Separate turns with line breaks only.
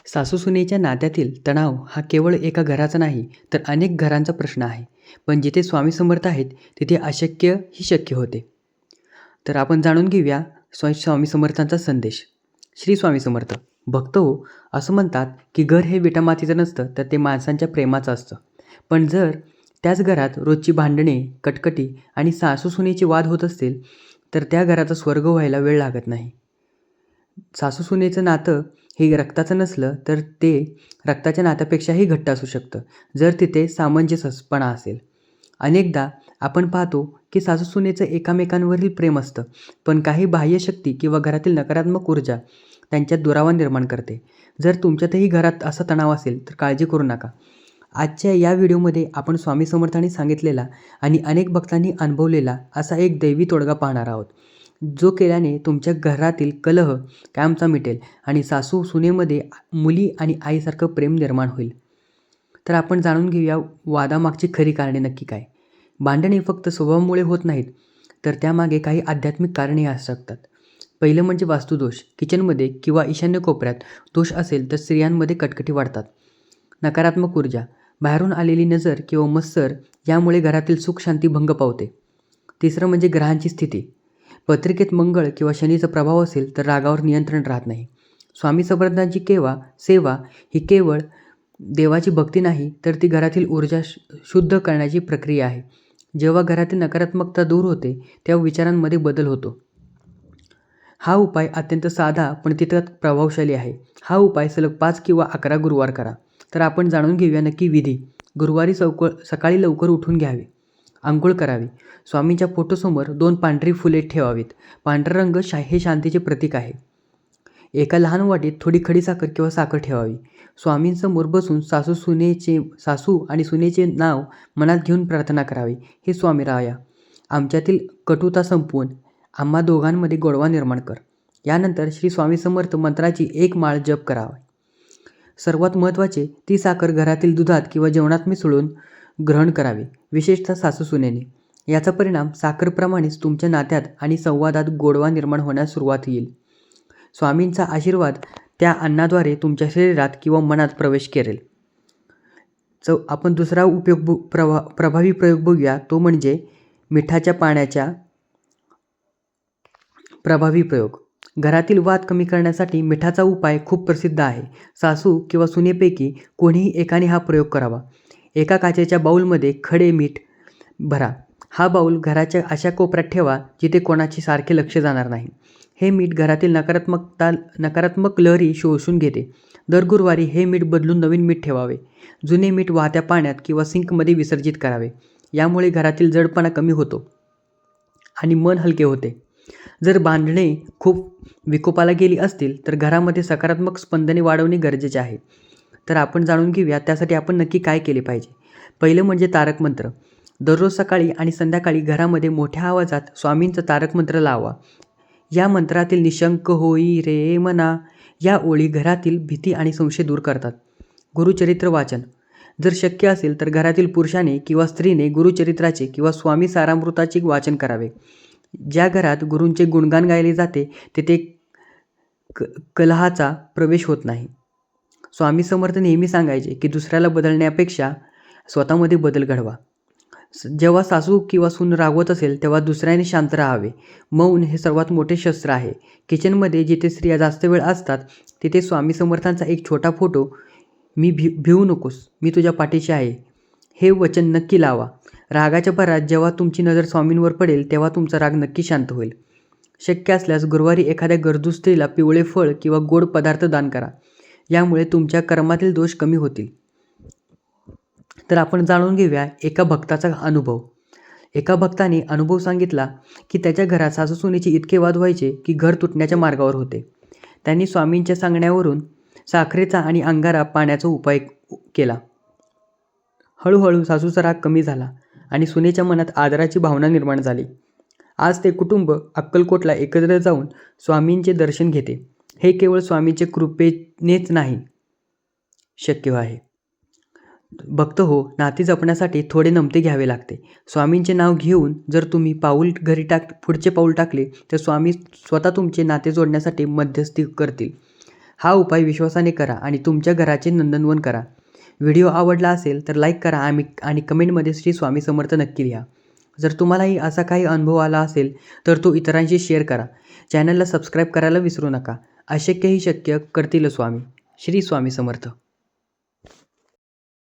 सासूसुनेच्या नात्यातील तणाव हा केवळ एका घराचा नाही, तर अनेक घरांचा प्रश्न आहे. पण जिथे स्वामी समर्थ आहेत, तिथे अशक्य ही शक्य होते. तर आपण जाणून घेऊया स्वामी समर्थांचा संदेश. श्री स्वामी समर्थ. भक्त हो, असं म्हणतात की घर हे विटामातीचं नसतं, तर ते माणसांच्या प्रेमाचं असतं. पण जर त्याच घरात रोजची भांडणे, कटकटी आणि सासूसुनेचे वाद होत असतील, तर त्या घराचा स्वर्ग व्हायला वेळ लागत नाही. सासूसुनेचं नातं हे रक्ताचं नसलं, तर ते रक्ताच्या नात्यापेक्षाही घट्ट असू शकतं, जर तिथे सामंजस्यपणा असेल. अनेकदा आपण पाहतो की सासूसुनेचं एकमेकांवरील प्रेम असतं, पण काही बाह्य शक्ती किंवा घरातील नकारात्मक ऊर्जा त्यांच्यात दुरावा निर्माण करते. जर तुमच्यातही घरात असा तणाव असेल, तर काळजी करू नका. आजच्या या व्हिडिओमध्ये आपण स्वामी समर्थांनी सांगितलेला आणि अनेक भक्तांनी अनुभवलेला असा एक दैवी तोडगा पाहणार आहोत, जो केल्याने तुमच्या घरातील कलह कायमचा मिटेल आणि सासू सुनेमध्ये मुली आणि आईसारखं प्रेम निर्माण होईल. तर आपण जाणून घेऊया वादामागची खरी कारणे नक्की काय. भांडणे फक्त स्वभावामुळे होत नाहीत, तर त्यामागे काही आध्यात्मिक कारणेही असू शकतात. पहिलं म्हणजे वास्तुदोष. किचनमध्ये किंवा ईशान्य कोपऱ्यात दोष असेल तर स्त्रियांमध्ये कटकटी वाढतात. नकारात्मक ऊर्जा, बाहेरून आलेली नजर किंवा मत्सर यामुळे घरातील सुख शांती भंग पावते. तिसरं म्हणजे ग्रहांची स्थिती. पत्रिकेत मंगळ किंवा शनीचा प्रभाव असेल तर रागावर नियंत्रण राहत नाही. स्वामी समर्थांची सेवा ही केवळ देवाची भक्ती नाही, तर ती घरातील ऊर्जा शुद्ध करण्याची प्रक्रिया आहे. जेव्हा घरातील नकारात्मकता दूर होते, तेव्हा विचारांमध्ये बदल होतो. हा उपाय अत्यंत साधा पण तितकाच प्रभावशाली आहे. हा उपाय सलग 5 किंवा 11 गुरुवार करा. तर आपण जाणून घेऊया नक्की विधी. गुरुवारी सकाळी लवकर उठून घ्यावे. अंघोळ करावी. स्वामींच्या फोटोसमोर 2 पांढरी फुले ठेवावीत. पांढरा रंग हे शांतीचे प्रतीक आहे. एका लहान वाटीत थोडी खडीसाखर किंवा साखर ठेवावी. स्वामींसमोर बसून सासू आणि सुनेचे नाव मनात घेऊन प्रार्थना करावी. हे स्वामीराया, आमच्यातील कटुता संपवून आम्हा दोघांमध्ये गोडवा निर्माण कर. यानंतर श्री स्वामी समर्थ मंत्राची 1 माळ जप करावा. सर्वात महत्त्वाचे, ती साखर घरातील दुधात किंवा जेवणात मिसळून ग्रहण करावे, विशेषतः सासू सुनेने. याचा परिणाम साखरप्रमाणेच तुमच्या नात्यात आणि संवादात गोडवा निर्माण होण्यास सुरुवात येईल. स्वामींचा आशीर्वाद त्या अन्नाद्वारे तुमच्या शरीरात किंवा मनात प्रवेश करेल. आपण दुसरा प्रभावी प्रयोग बघूया, तो म्हणजे मिठाच्या पाण्याचा प्रभावी प्रयोग. घरातील वाद कमी करण्यासाठी मिठाचा उपाय खूप प्रसिद्ध आहे. सासू किंवा सुनेपैकी कोणीही एकाने हा प्रयोग करावा. एका काचेच्या बाऊलमध्ये खडे मीठ भरा. हा बाऊल घराच्या अशा कोपऱ्यात ठेवा जिथे कोणाचे सारखे लक्ष जाणार नाही. हे मीठ घरातील नकारात्मक लहरी शोषून घेते. दर गुरुवारी हे मीठ बदलून नवीन मीठ ठेवावे. जुने मीठ वाहत्या पाण्यात किंवा सिंकमध्ये विसर्जित करावे. यामुळे घरातील जडपणा कमी होतो आणि मन हलके होते. जर भांडणे खूप विकोपाला गेली असतील, तर घरामध्ये सकारात्मक स्पंदने वाढवणे गरजेचे आहे. तर आपण जाणून घेऊया त्यासाठी आपण नक्की काय केले पाहिजे. पहिलं म्हणजे तारक मंत्र. दररोज सकाळी आणि संध्याकाळी घरामध्ये मोठ्या आवाजात स्वामींचा तारक मंत्र लावा. या मंत्रातील निशंक होई रे मना या ओळी घरातील भीती आणि संशय दूर करतात. गुरुचरित्र वाचन. जर शक्य असेल तर घरातील पुरुषाने किंवा स्त्रीने गुरुचरित्राचे किंवा स्वामी सारामृताचे वाचन करावे. ज्या घरात गुरूंचे गुणगान गायले जाते तिथे कलहाचा प्रवेश होत नाही. स्वामी समर्थ नेहमी सांगायचे की दुसऱ्याला बदलण्यापेक्षा स्वतःमध्ये बदल घडवा. जेव्हा सासू किंवा सून रागवत असेल तेव्हा दुसऱ्याने शांत राहावे. मौन हे सर्वात मोठे शस्त्र आहे. किचनमध्ये जिथे स्त्रिया जास्त वेळ असतात तिथे स्वामी समर्थांचा एक छोटा फोटो, भिवू नकोस, मी तुझ्या पाठीशी आहे, हे वचन नक्की लावा. रागाच्या भरात जेव्हा तुमची नजर स्वामींवर पडेल तेव्हा तुमचा राग नक्की शांत होईल. शक्य असल्यास गुरुवारी एखाद्या गरजू स्त्रीला पिवळे फळ किंवा गोड पदार्थ दान करा. यामुळे तुमच्या कर्मातील दोष कमी होतील. तर आपण जाणून घेऊया एका भक्ताचा अनुभव. एका भक्ताने अनुभव सांगितला की त्याच्या घरात सासूसुनेचे इतके वाद व्हायचे की घर तुटण्याच्या मार्गावर होते. त्यांनी स्वामींच्या सांगण्यावरून साखरेचा आणि अंगारा पाण्याचा उपाय केला. हळूहळू सासूचा राग कमी झाला आणि सुनेच्या मनात आदराची भावना निर्माण झाली. आज ते कुटुंब अक्कलकोटला एकत्र जाऊन स्वामींचे दर्शन घेते. हे केवळ स्वामींचे कृपेनेच नाही शक्य आहे. भक्त हो, नाती जपण्यासाठी थोडे नमते घ्यावे लागते. स्वामींचे नाव घेऊन जर तुम्ही पुढचे पाऊल टाकले तर स्वामी स्वतः तुमचे नाते जोडण्यासाठी मध्यस्थी करतील. हा उपाय विश्वासाने करा आणि तुमच्या घराचे नंदनवन करा. व्हिडिओ आवडला असेल तर लाईक करा आणि कमेंटमध्ये श्री स्वामी समर्थ नक्की लिहा. जर तुम्हालाही असा काही अनुभव आला असेल तर तो इतरांशी शेअर करा. चॅनलला सबस्क्राईब करायला विसरू नका. अशक्य ही शक्य करतील स्वामी. श्री स्वामी समर्थ.